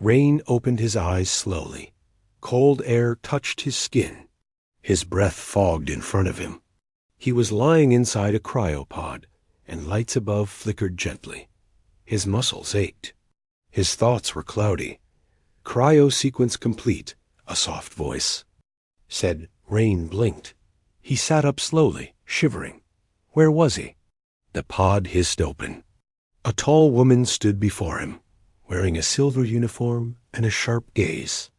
Rain opened his eyes slowly. Cold air touched his skin. His breath fogged in front of him. He was lying inside a cryopod, and lights above flickered gently. His muscles ached. His thoughts were cloudy. "Cryo sequence complete," a soft voice said. Rain blinked. He sat up slowly, shivering. Where was he? The pod hissed open. A tall woman stood before him, wearing a silver uniform and a sharp gaze.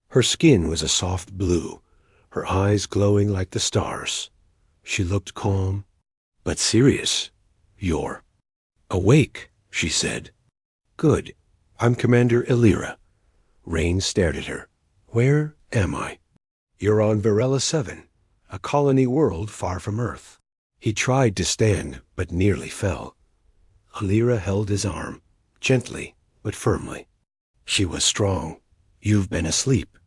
Her skin was a soft blue, her eyes glowing like the stars. She looked calm, but serious. "You're awake," she said. "Good. I'm Commander Elira." Rain stared at her. "Where am I?" "You're on Varela 7, a colony world far from Earth." He tried to stand, but nearly fell. Elira held his arm, gently but firmly. She was strong. "You've been asleep."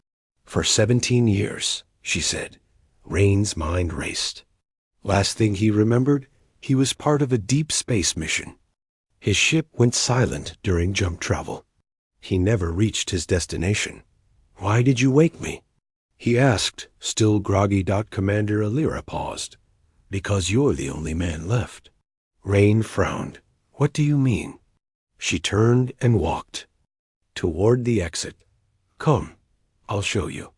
"For 17 years, she said. Rain's mind raced. Last thing he remembered, he was part of a deep space mission. His ship went silent during jump travel. He never reached his destination. "Why did you wake me?" he asked, still groggy. Commander Elira paused. "Because you're the only man left." Rain frowned. "What do you mean?" She turned and walked toward the exit. "Come, I'll show you."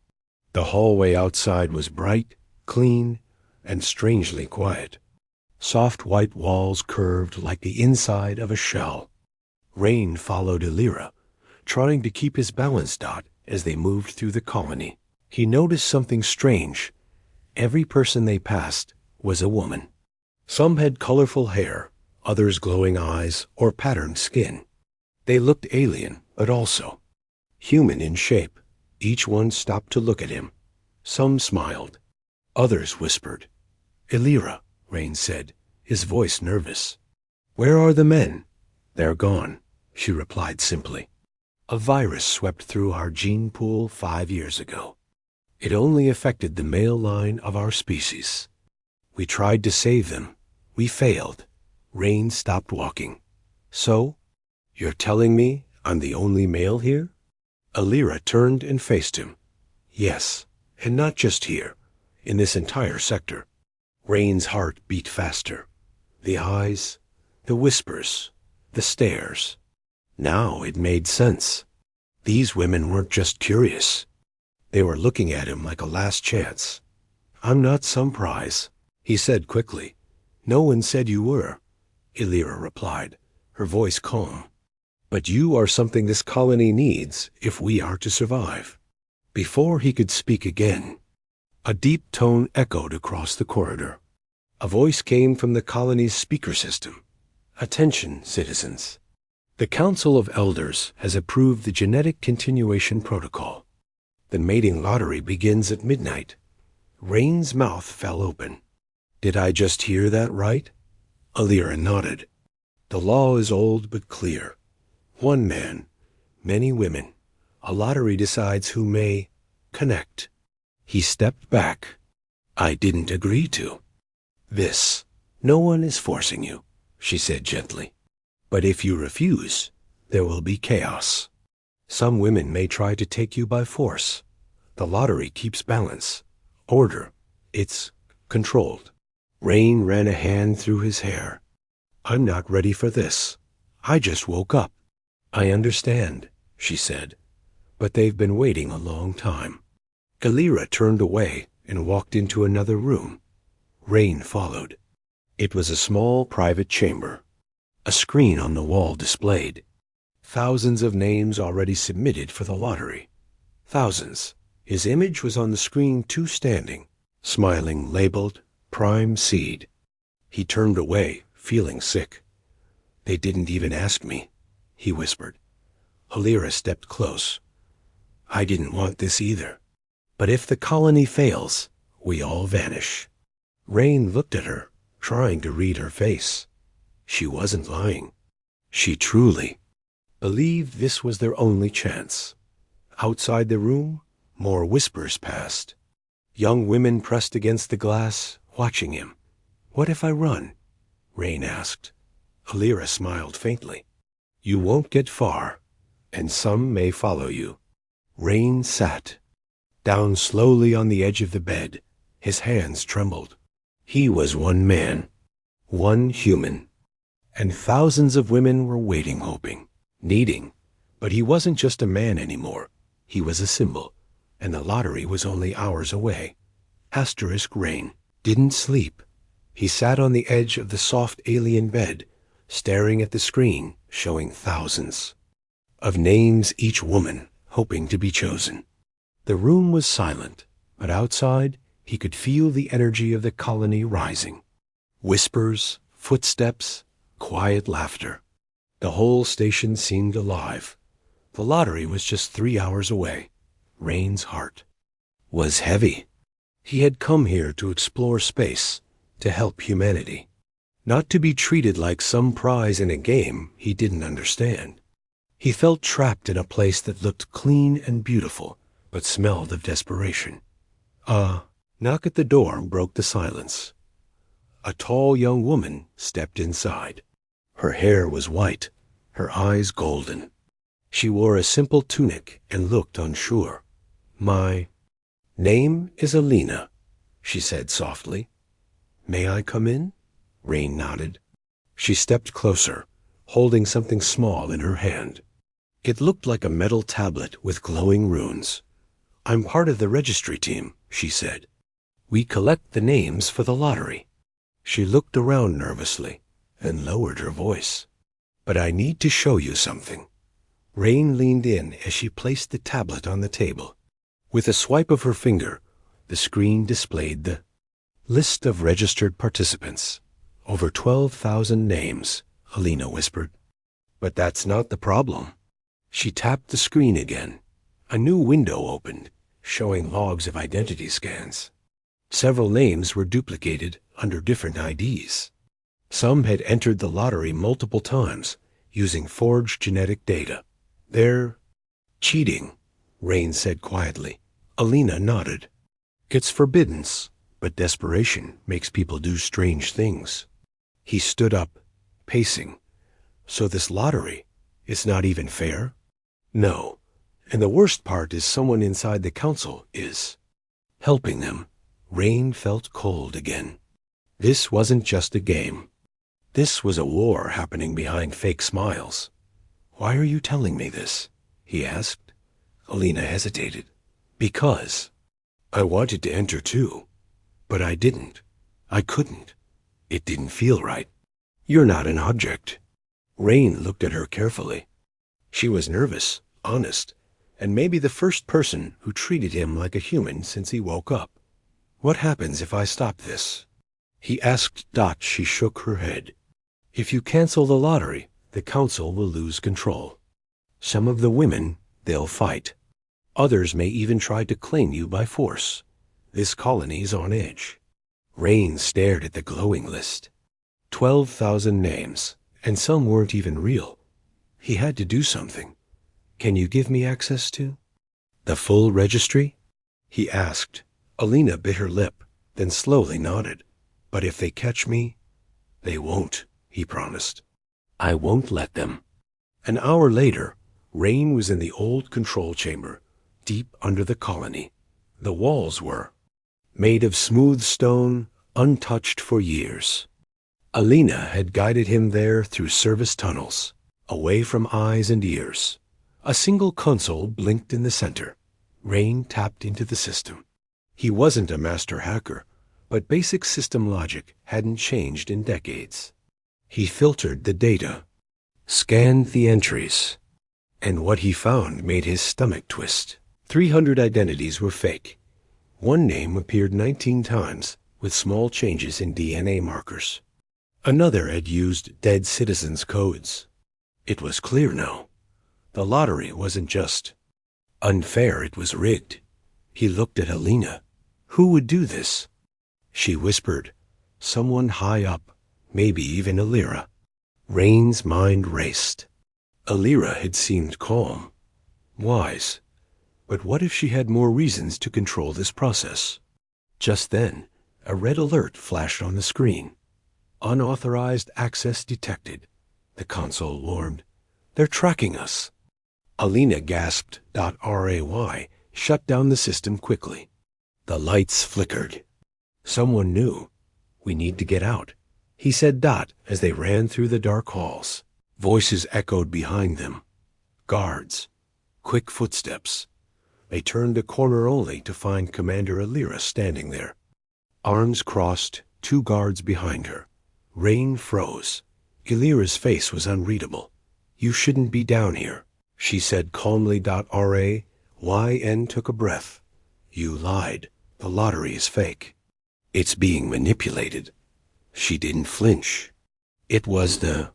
The hallway outside was bright, clean, and strangely quiet. Soft white walls curved like the inside of a shell. Rain followed Elira, trying to keep his balance. As they moved through the colony, he noticed something strange. Every person they passed was a woman. Some had colorful hair, others glowing eyes or patterned skin. They looked alien, but also human in shape. Each one stopped to look at him. Some smiled. Others whispered. "Elira," Rain said, his voice nervous. "Where are the men?" "They're gone," she replied simply. "A virus swept through our gene pool 5 years ago. It only affected the male line of our species. We tried to save them. We failed." Rain stopped walking. "So, you're telling me I'm the only male here?" Elira turned and faced him. "Yes, and not just here, in this entire sector." Rain's heart beat faster. The eyes, the whispers, the stares. Now it made sense. These women weren't just curious. They were looking at him like a last chance. "I'm not some prize," he said quickly. "No one said you were," Elira replied, her voice calm. "But you are something this colony needs if we are to survive." Before he could speak again, a deep tone echoed across the corridor. A voice came from the colony's speaker system. "Attention, citizens. The Council of Elders has approved the genetic continuation protocol. The mating lottery begins at midnight." Rain's mouth fell open. "Did I just hear that right?" Elira nodded. "The law is old but clear. One man, many women. A lottery decides who may connect." He stepped back. "I didn't agree to this. No one is forcing you," she said gently. "But if you refuse, there will be chaos. Some women may try to take you by force. The lottery keeps balance, order. It's controlled." Rain ran a hand through his hair. "I'm not ready for this. I just woke up." "I understand," she said, "but they've been waiting a long time." Elira turned away and walked into another room. Rain followed. It was a small private chamber. A screen on the wall displayed thousands of names already submitted for the lottery. Thousands. His image was on the screen too, standing, smiling, labeled Prime Seed. He turned away, feeling sick. "They didn't even ask me," he whispered. Elira stepped close. "I didn't want this either. But if the colony fails, we all vanish." Rain looked at her, trying to read her face. She wasn't lying. She truly believed this was their only chance. Outside the room, more whispers passed. Young women pressed against the glass, watching him. "What if I run?" Rain asked. Elira smiled faintly. "You won't get far. and some may follow you. Rain sat down slowly on the edge of the bed. His hands trembled. He was one man, one human, and thousands of women were waiting, hoping, needing. But he wasn't just a man anymore. He was a symbol, and the lottery was only hours away. Asterisk Rain didn't sleep. He sat on the edge of the soft alien bed, staring at the screen, showing thousands of names, each woman hoping to be chosen. The room was silent, but outside he could feel the energy of the colony rising. Whispers, footsteps, quiet laughter. The whole station seemed alive. The lottery was just 3 hours away. Rain's heart was heavy. He had come here to explore space, to help humanity, not to be treated like some prize in a game he didn't understand. He felt trapped in a place that looked clean and beautiful, but smelled of desperation. A knock at the door broke the silence. A tall young woman stepped inside. Her hair was white, her eyes golden. She wore a simple tunic and looked unsure. "My name is Alina," she said softly. "May I come in?" Rain nodded. She stepped closer, holding something small in her hand. It looked like a metal tablet with glowing runes. "I'm part of the registry team," she said. "We collect the names for the lottery." She looked around nervously and lowered her voice. "But I need to show you something." Rain leaned in as she placed the tablet on the table. With a swipe of her finger, the screen displayed the list of registered participants. "Over 12,000 names," Alina whispered. "But that's not the problem." She tapped the screen again. A new window opened, showing logs of identity scans. Several names were duplicated under different IDs. Some had entered the lottery multiple times, using forged genetic data. "They're cheating," Rain said quietly. Alina nodded. "It's forbidden, but desperation makes people do strange things." He stood up, pacing. "So this lottery is not even fair?" "No. And the worst part is someone inside the council is helping them." Rain felt cold again. This wasn't just a game. This was a war happening behind fake smiles. "Why are you telling me this?" he asked. Alina hesitated. "Because I wanted to enter too, but I didn't. I couldn't. It didn't feel right." "You're not an object." Rain looked at her carefully. She was nervous, honest, and maybe the first person who treated him like a human since he woke up. "What happens if I stop this?" he asked. She shook her head. "If you cancel the lottery, the council will lose control. Some of the women, they'll fight. Others may even try to claim you by force. This colony's on edge." Rain stared at the glowing list. 12,000 names, and some weren't even real. He had to do something. "Can you give me access to the full registry?" he asked. Alina bit her lip, then slowly nodded. "But if they catch me?" "They won't," he promised. "I won't let them." An hour later, Rain was in the old control chamber, deep under the colony. The walls were made of smooth stone, untouched for years. Alina had guided him there through service tunnels, away from eyes and ears. A single console blinked in the center. Rain tapped into the system. He wasn't a master hacker, but basic system logic hadn't changed in decades. He filtered the data, scanned the entries, and what he found made his stomach twist. 300 identities were fake. One name appeared 19 times, with small changes in DNA markers. Another had used dead citizens' codes. It was clear now. The lottery wasn't just unfair, it was rigged. He looked at Alina. Who would do this? She whispered, "Someone high up, maybe even Alira." Rain's mind raced. Alira had seemed calm, wise. But what if she had more reasons to control this process? Just then, a red alert flashed on the screen. "Unauthorized access detected," the console warned. "They're tracking us." Alina gasped. Ray shut down the system quickly. The lights flickered. Someone knew. We need to get out, he said. As they ran through the dark halls. Voices echoed behind them. Guards. Quick footsteps. They turned a corner only to find Commander Alira standing there. Arms crossed, 2 guards behind her. Rain froze. Alira's face was unreadable. You shouldn't be down here, she said calmly. Ryn took a breath. You lied. The lottery is fake. It's being manipulated. She didn't flinch. It was the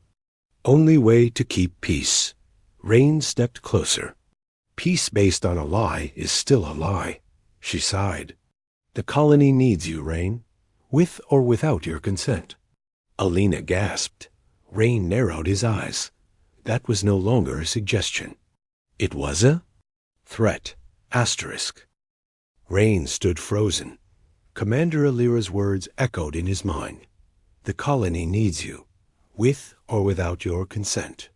only way to keep peace. Rain stepped closer. Peace based on a lie is still a lie, she sighed. The colony needs you, Rain, with or without your consent. Alina gasped. Rain narrowed his eyes. That was no longer a suggestion. It was a threat. Asterisk. Rain stood frozen. Commander Alira's words echoed in his mind. The colony needs you, with or without your consent.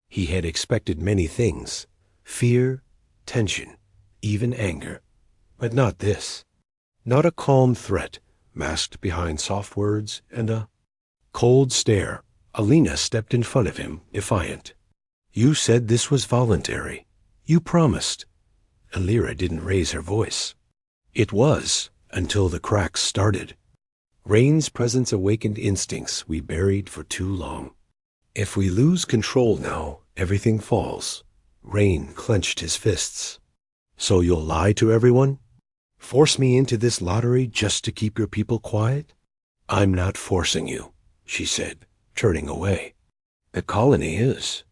He had expected many things. Fear, tension, even anger. But not this. Not a calm threat, masked behind soft words and a cold stare. Alina stepped in front of him, defiant. You said this was voluntary. You promised. Alira didn't raise her voice. It was, until the cracks started. Rain's presence awakened instincts we buried for too long. If we lose control now, everything falls. Rain clenched his fists. So you'll lie to everyone? Force me into this lottery just to keep your people quiet? I'm not forcing you, she said, turning away. The colony is.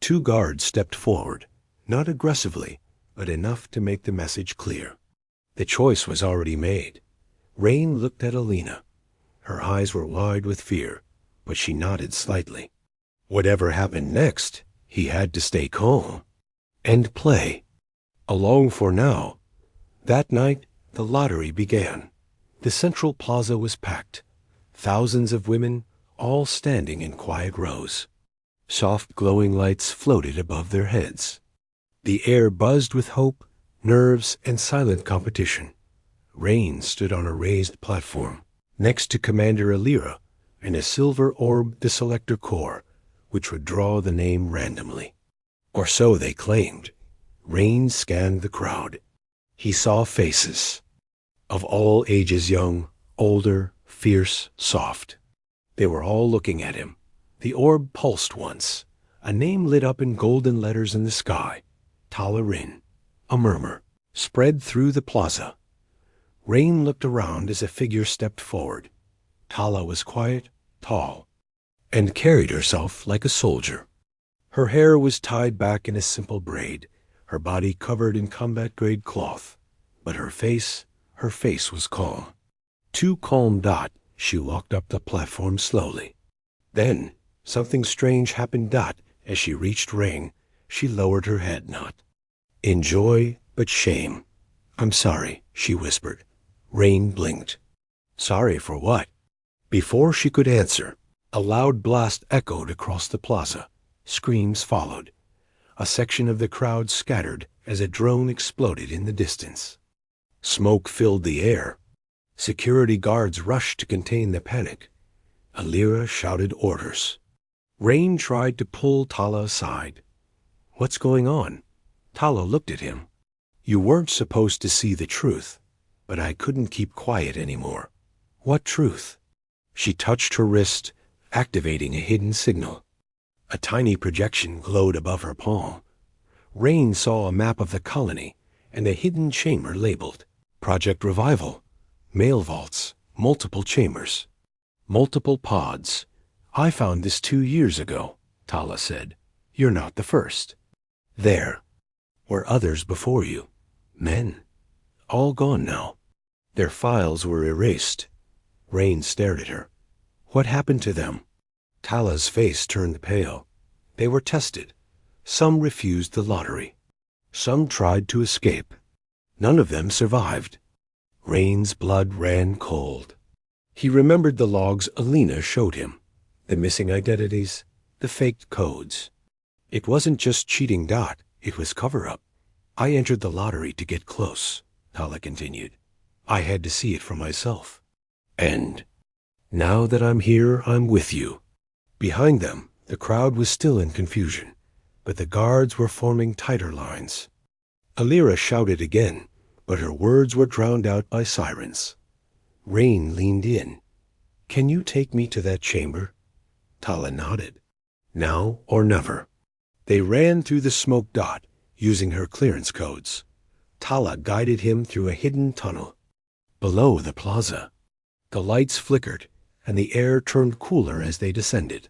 2 guards stepped forward, not aggressively, but enough to make the message clear. The choice was already made. Rain looked at Alina. Her eyes were wide with fear, but she nodded slightly. Whatever happened next, he had to stay calm and play. Along for now. That night, the lottery began. The central plaza was packed. Thousands of women, all standing in quiet rows. Soft glowing lights floated above their heads. The air buzzed with hope, nerves, and silent competition. Rain stood on a raised platform, next to Commander Alira, and a silver orb, the selector core, which would draw the name randomly. Or so they claimed. Rain scanned the crowd. He saw faces. Of all ages, young, older, fierce, soft. They were all looking at him. The orb pulsed once. A name lit up in golden letters in the sky. Talarin. A murmur spread through the plaza. Rain looked around as a figure stepped forward. Tala was quiet, tall, and carried herself like a soldier. Her hair was tied back in a simple braid, her body covered in combat-grade cloth. But her face was calm. Too calm. She walked up the platform slowly. Then, something strange happened. As she reached Rain, she lowered her head. Not in joy, but shame. I'm sorry, she whispered. Rain blinked. Sorry for what? Before she could answer, a loud blast echoed across the plaza. Screams followed. A section of the crowd scattered as a drone exploded in the distance. Smoke filled the air. Security guards rushed to contain the panic. Alira shouted orders. Rain tried to pull Tala aside. What's going on? Tala looked at him. You weren't supposed to see the truth, but I couldn't keep quiet anymore. What truth? She touched her wrist, activating a hidden signal. A tiny projection glowed above her palm. Rain saw a map of the colony and a hidden chamber labeled Project Revival. Mail vaults, multiple chambers, multiple pods. I found this 2 years ago, Tala said. You're not the first. There were others before you. Men. All gone now. Their files were erased. Rain stared at her. What happened to them? Tala's face turned pale. They were tested. Some refused the lottery. Some tried to escape. None of them survived. Rain's blood ran cold. He remembered the logs Alina showed him, the missing identities, the faked codes. It wasn't just cheating. It was cover-up. I entered the lottery to get close, Tala continued. I had to see it for myself. And now that I'm here, I'm with you. Behind them, the crowd was still in confusion, but the guards were forming tighter lines. Alira shouted again, but her words were drowned out by sirens. Rain leaned in. Can you take me to that chamber? Tala nodded. Now or never. They ran through the smoke dot, using her clearance codes. Tala guided him through a hidden tunnel. Below the plaza, the lights flickered, and the air turned cooler as they descended.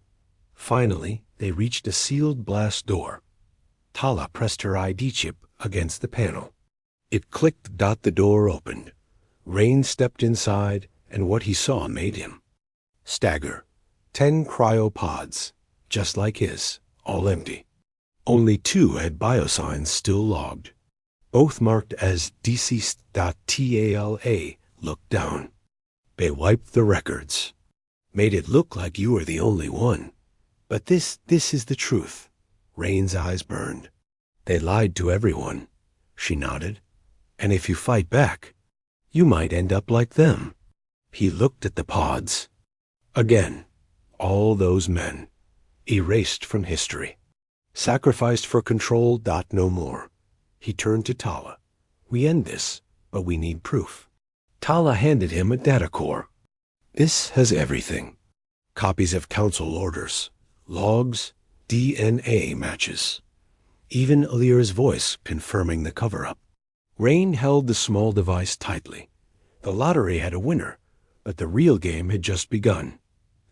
Finally, they reached a sealed glass door. Tala pressed her ID chip against the panel. It clicked. The door opened. Rain stepped inside, and what he saw made him stagger. 10 cryopods, just like his, all empty. Only 2 had biosigns still logged, both marked as deceased. Tala looked down. They wiped the records. Made it look like you were the only one. But this is the truth. Rain's eyes burned. They lied to everyone. She nodded. And if you fight back, you might end up like them. He looked at the pods. Again, all those men, erased from history. Sacrificed for control. No more. He turned to Tala. We end this, but we need proof. Tala handed him a data core. This has everything. Copies of council orders, logs, DNA matches. Even Alira's voice confirming the cover-up. Rain held the small device tightly. The lottery had a winner, but the real game had just begun.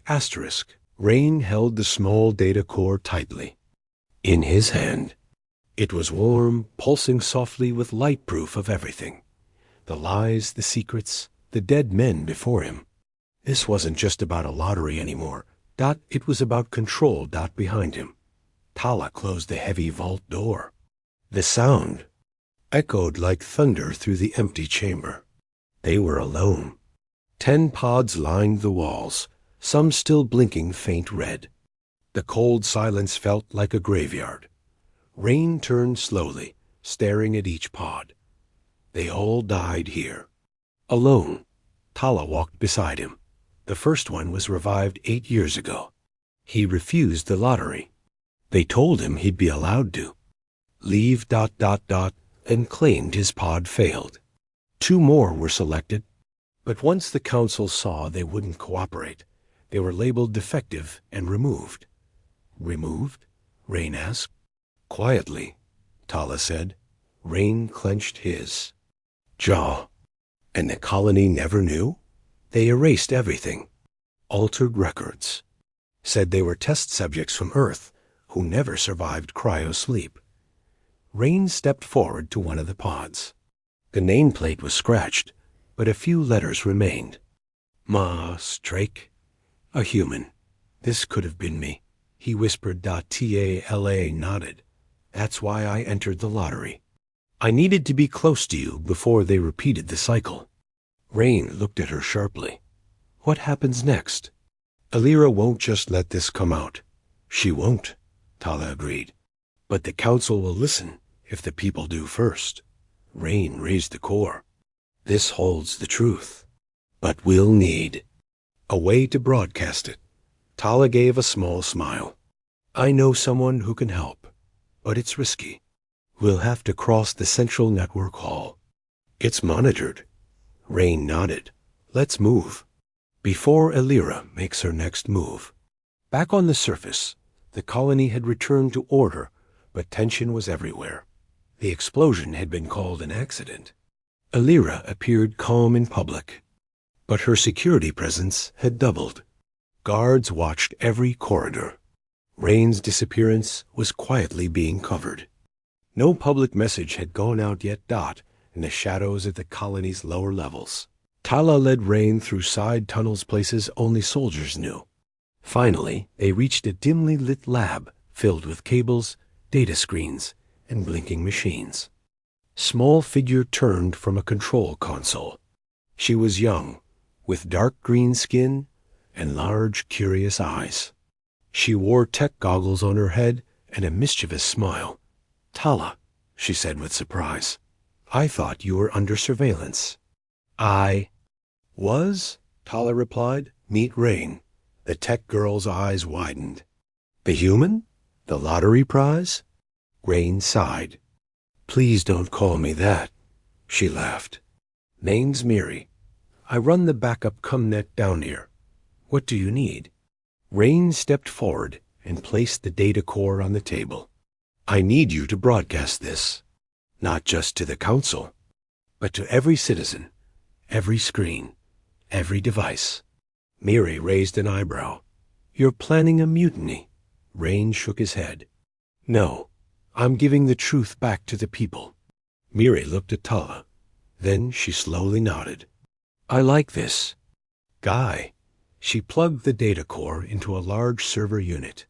Asterisk. Rain held the small data core tightly. In his hand. It was warm, pulsing softly with light proof of everything. The lies, the secrets, the dead men before him. This wasn't just about a lottery anymore. It was about control. Behind him. Tala closed the heavy vault door. The sound echoed like thunder through the empty chamber. They were alone. 10 pods lined the walls, some still blinking faint red. The cold silence felt like a graveyard. Rain turned slowly, staring at each pod. They all died here. Alone. Tala walked beside him. The first one was revived 8 years ago. He refused the lottery. They told him he'd be allowed to leave. And claimed his pod failed. 2 more were selected, but once the council saw they wouldn't cooperate, they were labeled defective and removed. Removed? Rain asked. Quietly, Tala said. Rain clenched his jaw. And the colony never knew? They erased everything. Altered records. Said they were test subjects from Earth who never survived cryosleep. Rain stepped forward to one of the pods. The nameplate was scratched, but a few letters remained. Strake. A human. This could have been me. He whispered. Tala nodded. That's why I entered the lottery. I needed to be close to you before they repeated the cycle. Rain looked at her sharply. What happens next? Alira won't just let this come out. She won't, Tala agreed. But the council will listen if the people do first. Rain raised the core. This holds the truth. But we'll need a way to broadcast it. Tala gave a small smile. I know someone who can help, but it's risky. We'll have to cross the central network hall. It's monitored. Rain nodded. Let's move. Before Alira makes her next move. Back on the surface, the colony had returned to order, but tension was everywhere. The explosion had been called an accident. Alira appeared calm in public, but her security presence had doubled. Guards watched every corridor. Rain's disappearance was quietly being covered. No public message had gone out yet. In the shadows at the colony's lower levels. Tala led Rain through side tunnels, places only soldiers knew. Finally, they reached a dimly lit lab filled with cables, data screens, and blinking machines. Small figure turned from a control console. She was young, with dark green skin and large, curious eyes. She wore tech goggles on her head and a mischievous smile. Tala, she said with surprise. I thought you were under surveillance. I was, Tala replied. Meet Rain. The tech girl's eyes widened. The human? The lottery prize? Rain sighed. Please don't call me that. She laughed. Name's Miri. I run the backup CumNet down here. What do you need? Rain stepped forward and placed the data core on the table. I need you to broadcast this, not just to the council, but to every citizen, every screen, every device. Miri raised an eyebrow. You're planning a mutiny. Rain shook his head. No, I'm giving the truth back to the people. Miri looked at Tala. Then she slowly nodded. I like this. Guy. She plugged the data core into a large server unit.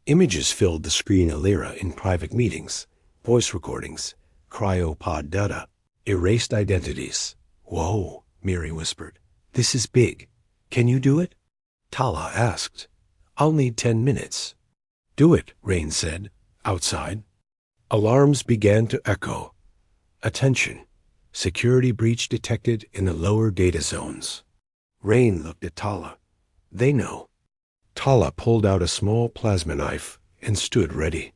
Images filled the screen Alira in private meetings, voice recordings, cryopod data, erased identities. Whoa, Miri whispered. This is big. Can you do it? Tala asked. I'll need 10 minutes. Do it, Rain said, outside. Alarms began to echo. Attention. Security breach detected in the lower data zones. Rain looked at Tala. They know. Tala pulled out a small plasma knife and stood ready.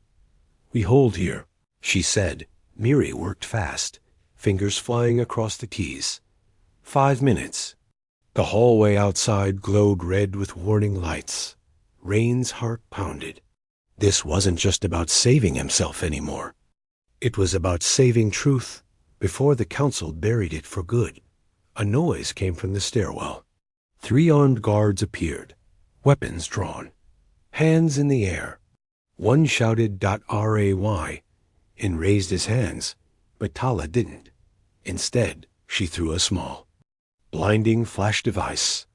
We hold here, she said. Miri worked fast, fingers flying across the keys. 5 minutes. The hallway outside glowed red with warning lights. Rain's heart pounded. This wasn't just about saving himself anymore. It was about saving truth before the council buried it for good. A noise came from the stairwell. 3 armed guards appeared, weapons drawn, hands in the air. One shouted .ray and raised his hands, but Tala didn't. Instead, she threw a small, blinding flash device.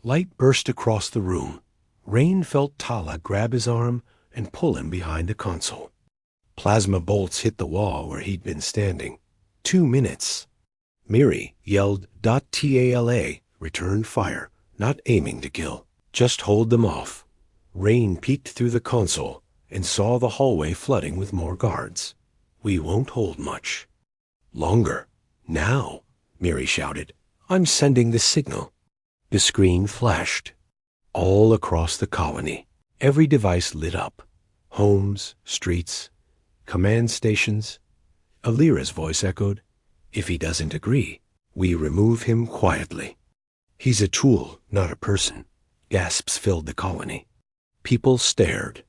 Light burst across the room. Rain felt Tala grab his arm and pull him behind the console. Plasma bolts hit the wall where he'd been standing. 2 minutes. Miri yelled .tala, returned fire, not aiming to kill. Just hold them off. Rain peeked through the console and saw the hallway flooding with more guards. We won't hold much. Longer. Now, Miri shouted. I'm sending the signal. The screen flashed. All across the colony, every device lit up. Homes, streets, command stations. Alira's voice echoed. If he doesn't agree, we remove him quietly. He's a tool, not a person. Gasps filled the colony. People stared.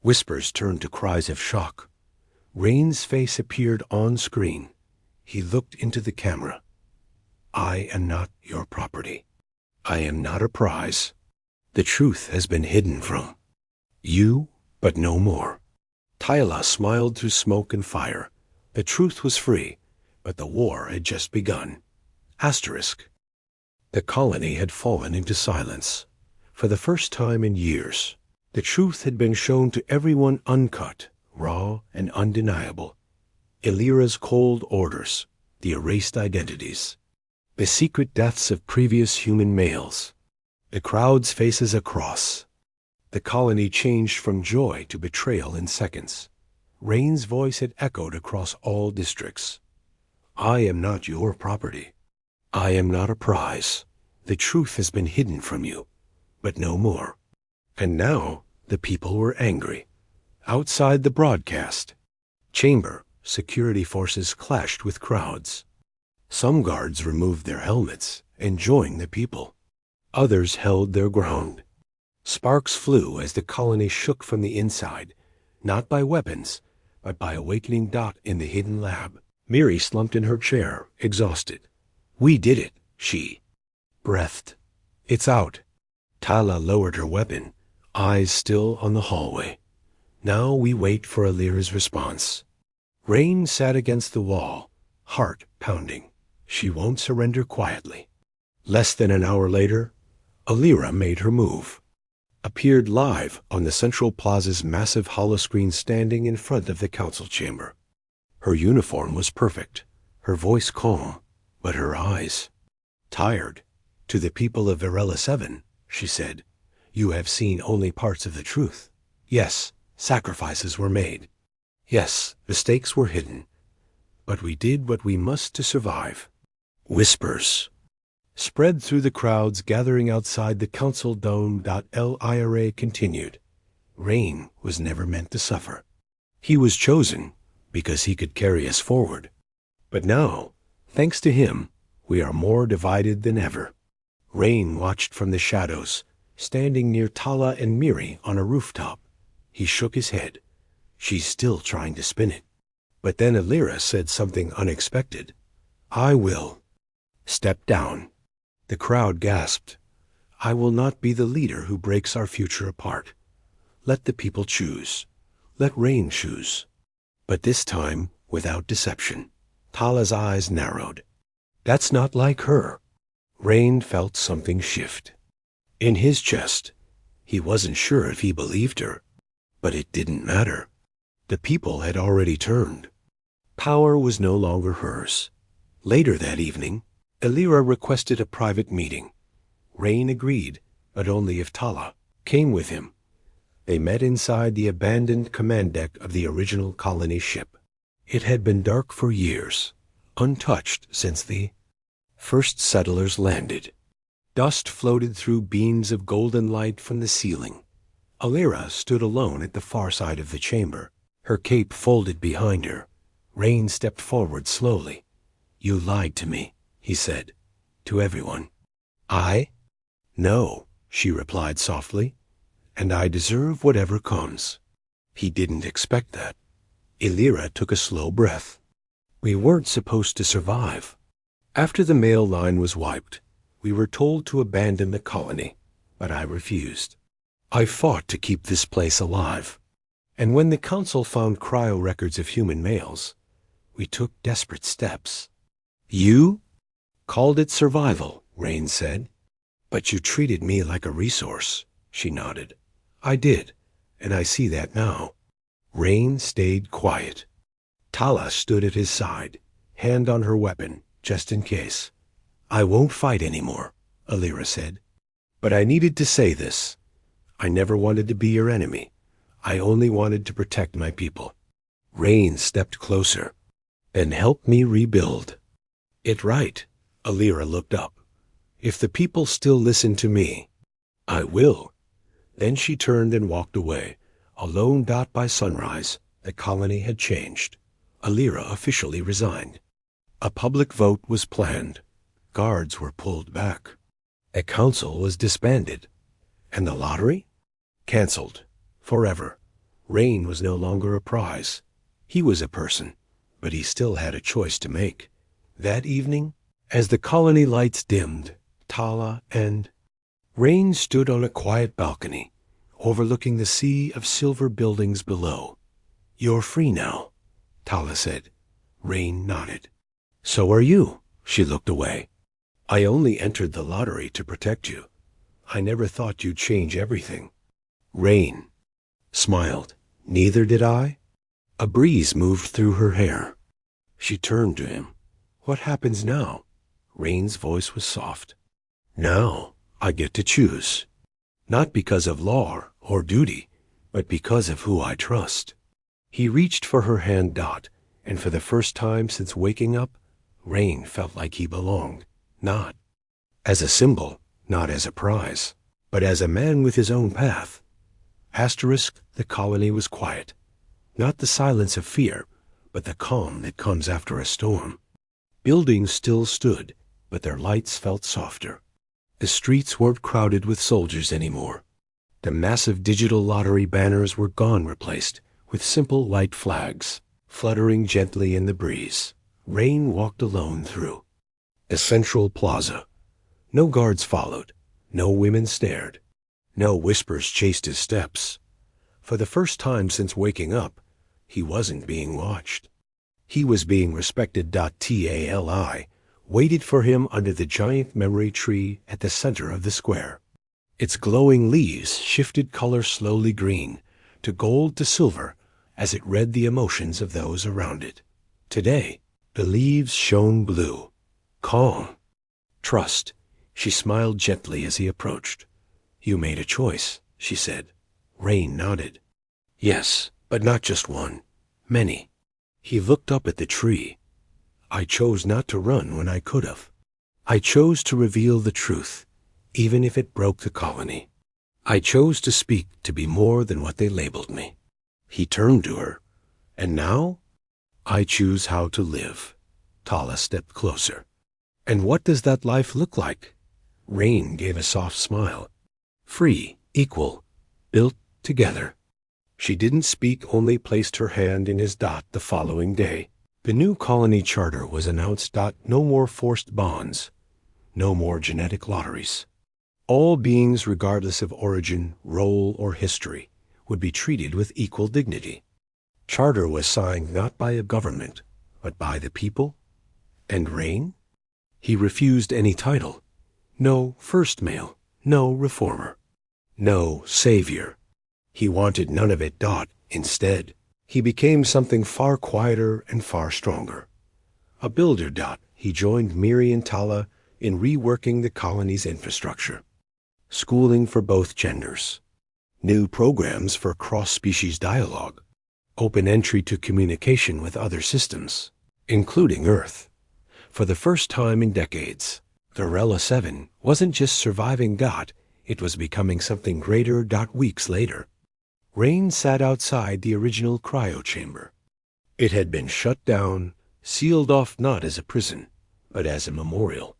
Whispers turned to cries of shock. Rain's face appeared on screen. He looked into the camera. I am not your property. I am not a prize. The truth has been hidden from you, but no more. Tyla smiled through smoke and fire. The truth was free, but the war had just begun. Asterisk. The colony had fallen into silence. For the first time in years, the truth had been shown to everyone uncut, raw, and undeniable. Alira's cold orders, the erased identities, the secret deaths of previous human males, the crowd's faces across. The colony changed from joy to betrayal in seconds. Rain's voice had echoed across all districts. I am not your property. I am not a prize. The truth has been hidden from you, but no more. And now the people were angry. Outside the broadcast chamber, security forces clashed with crowds. Some guards removed their helmets and joined the people. Others held their ground. Sparks flew as the colony shook from the inside, not by weapons, but by awakening Dot in the hidden lab. Miri slumped in her chair, exhausted. We did it, she breathed. It's out. Tala lowered her weapon, eyes still on the hallway. Now we wait for Alira's response. Rain sat against the wall, heart pounding. She won't surrender quietly. Less than an hour later, Alira made her move. Appeared live on the Central Plaza's massive holoscreen standing in front of the council chamber. Her uniform was perfect, her voice calm, but her eyes tired. To the people of Varela 7, she said, you have seen only parts of the truth. Yes, sacrifices were made. Yes, the stakes were hidden, but we did what we must to survive. Whispers spread through the crowds gathering outside the council dome. Lyra continued. Rain was never meant to suffer. He was chosen because he could carry us forward. But now, thanks to him, we are more divided than ever. Rain watched from the shadows, standing near Tala and Miri on a rooftop. He shook his head. She's still trying to spin it. But then Lyra said something unexpected. I will. Step down. The crowd gasped. I will not be the leader who breaks our future apart. Let the people choose. Let Rain choose. But this time, without deception. Tala's eyes narrowed. That's not like her. Rain felt something shift. In his chest, he wasn't sure if he believed her. But it didn't matter. The people had already turned. Power was no longer hers. Later that evening, Lyra requested a private meeting. Rain agreed, but only if Tala came with him. They met inside the abandoned command deck of the original colony ship. It had been dark for years, untouched since the first settlers landed. Dust floated through beams of golden light from the ceiling. Lyra stood alone at the far side of the chamber, her cape folded behind her. Rain stepped forward slowly. You lied to me, he said, to everyone. I? No, she replied softly, and I deserve whatever comes. He didn't expect that. Lyra took a slow breath. We weren't supposed to survive. After the mail line was wiped, we were told to abandon the colony, but I refused. I fought to keep this place alive. And when the council found cryo records of human males, we took desperate steps. You called it survival, Rain said. But you treated me like a resource, she nodded. I did, and I see that now. Rain stayed quiet. Tala stood at his side, hand on her weapon, just in case. I won't fight anymore, Lyra said. But I needed to say this. I never wanted to be your enemy. I only wanted to protect my people. Rain stepped closer and helped me rebuild. It right, Lyra looked up. If the people still listen to me, I will. Then she turned and walked away. Alone. By sunrise, the colony had changed. Lyra officially resigned. A public vote was planned. Guards were pulled back. A council was disbanded. And the lottery? Cancelled. Forever. Rain was no longer a prize. He was a person, but he still had a choice to make. That evening, as the colony lights dimmed, Tala and Rain stood on a quiet balcony, overlooking the sea of silver buildings below. You're free now, Tala said. Rain nodded. So are you. She looked away. I only entered the lottery to protect you. I never thought you'd change everything. Rain smiled. Neither did I. A breeze moved through her hair. She turned to him. What happens now? Rain's voice was soft. Now I get to choose. Not because of law or duty, but because of who I trust. He reached for her hand. And for the first time since waking up, Rain felt like he belonged. Not as a symbol, not as a prize, but as a man with his own path. The colony was quiet. Not the silence of fear, but the calm that comes after a storm. Buildings still stood, but their lights felt softer. The streets weren't crowded with soldiers anymore. The massive digital lottery banners were gone, replaced with simple light flags, fluttering gently in the breeze. Rain walked alone through a central plaza. No guards followed. No women stared. No whispers chased his steps. For the first time since waking up, he wasn't being watched. He was being respected. Tali waited for him under the giant memory tree at the center of the square. Its glowing leaves shifted color, slowly green to gold to silver, as it read the emotions of those around it. Today, the leaves shone blue. Calm. Trust. She smiled gently as he approached. You made a choice, she said. Rain nodded. Yes, but not just one. Many. He looked up at the tree. I chose not to run when I could have. I chose to reveal the truth, even if it broke the colony. I chose to speak to be more than what they labeled me. He turned to her. And now? I choose how to live. Tala stepped closer. And what does that life look like? Rain gave a soft smile. Free, equal, built together. She didn't speak, only placed her hand in his dot the following day. The new colony charter was announced. No more forced bonds. No more genetic lotteries. All beings, regardless of origin, role, or history, would be treated with equal dignity. Charter was signed not by a government, but by the people. And Rain? He refused any title. No first male, no reformer, no savior. He wanted none of it. Instead, he became something far quieter and far stronger. A builder. He joined Miri and Tala in reworking the colony's infrastructure. Schooling for both genders. New programs for cross-species dialogue. Open entry to communication with other systems, including Earth. For the first time in decades, Varela 7 wasn't just surviving. It was becoming something greater. Weeks later, Rain sat outside the original cryo chamber. It had been shut down, sealed off not as a prison, but as a memorial.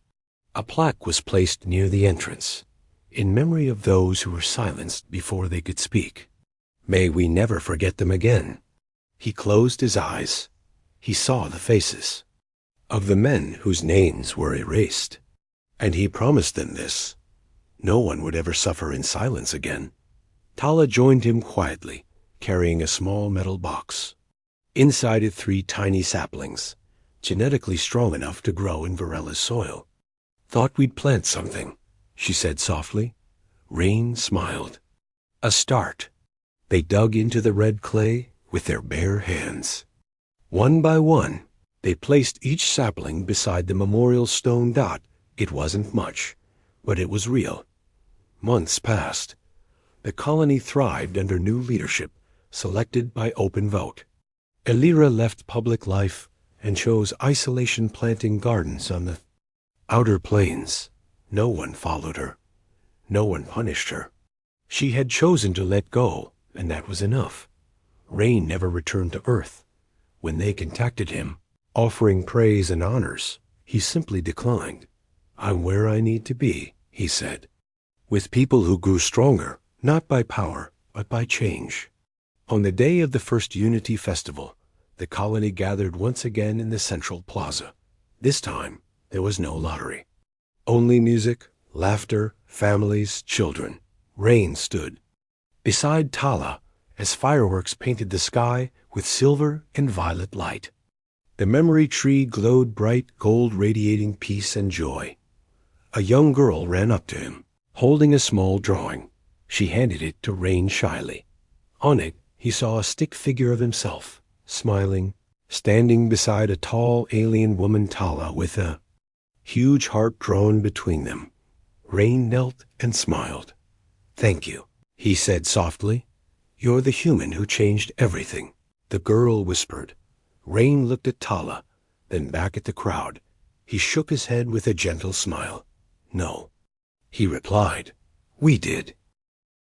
A plaque was placed near the entrance, in memory of those who were silenced before they could speak. May we never forget them again. He closed his eyes. He saw the faces of the men whose names were erased, and he promised them this. No one would ever suffer in silence again. Tala joined him quietly, carrying a small metal box. Inside it 3 tiny saplings, genetically strong enough to grow in Varela's soil. Thought we'd plant something, she said softly. Rain smiled. A start. They dug into the red clay with their bare hands. One by one, they placed each sapling beside the memorial stone. It wasn't much, but it was real. Months passed. The colony thrived under new leadership, selected by open vote. Elira left public life and chose isolation, planting gardens on the outer plains. No one followed her. No one punished her. She had chosen to let go, and that was enough. Rain never returned to Earth. When they contacted him, offering praise and honors, he simply declined. I'm where I need to be, he said, with people who grew stronger, not by power, but by change. On the day of the first Unity Festival, the colony gathered once again in the central plaza. This time, there was no lottery. Only music, laughter, families, children. Rain stood beside Tala as fireworks painted the sky with silver and violet light. The memory tree glowed bright gold, radiating peace and joy. A young girl ran up to him, holding a small drawing. She handed it to Rain shyly. On it, he saw a stick figure of himself, smiling, standing beside a tall alien woman, Tala, with a huge heart drawn between them. Rain knelt and smiled. Thank you, he said softly. You're the human who changed everything. The girl whispered. Rain looked at Tala, then back at the crowd. He shook his head with a gentle smile. No, he replied. We did.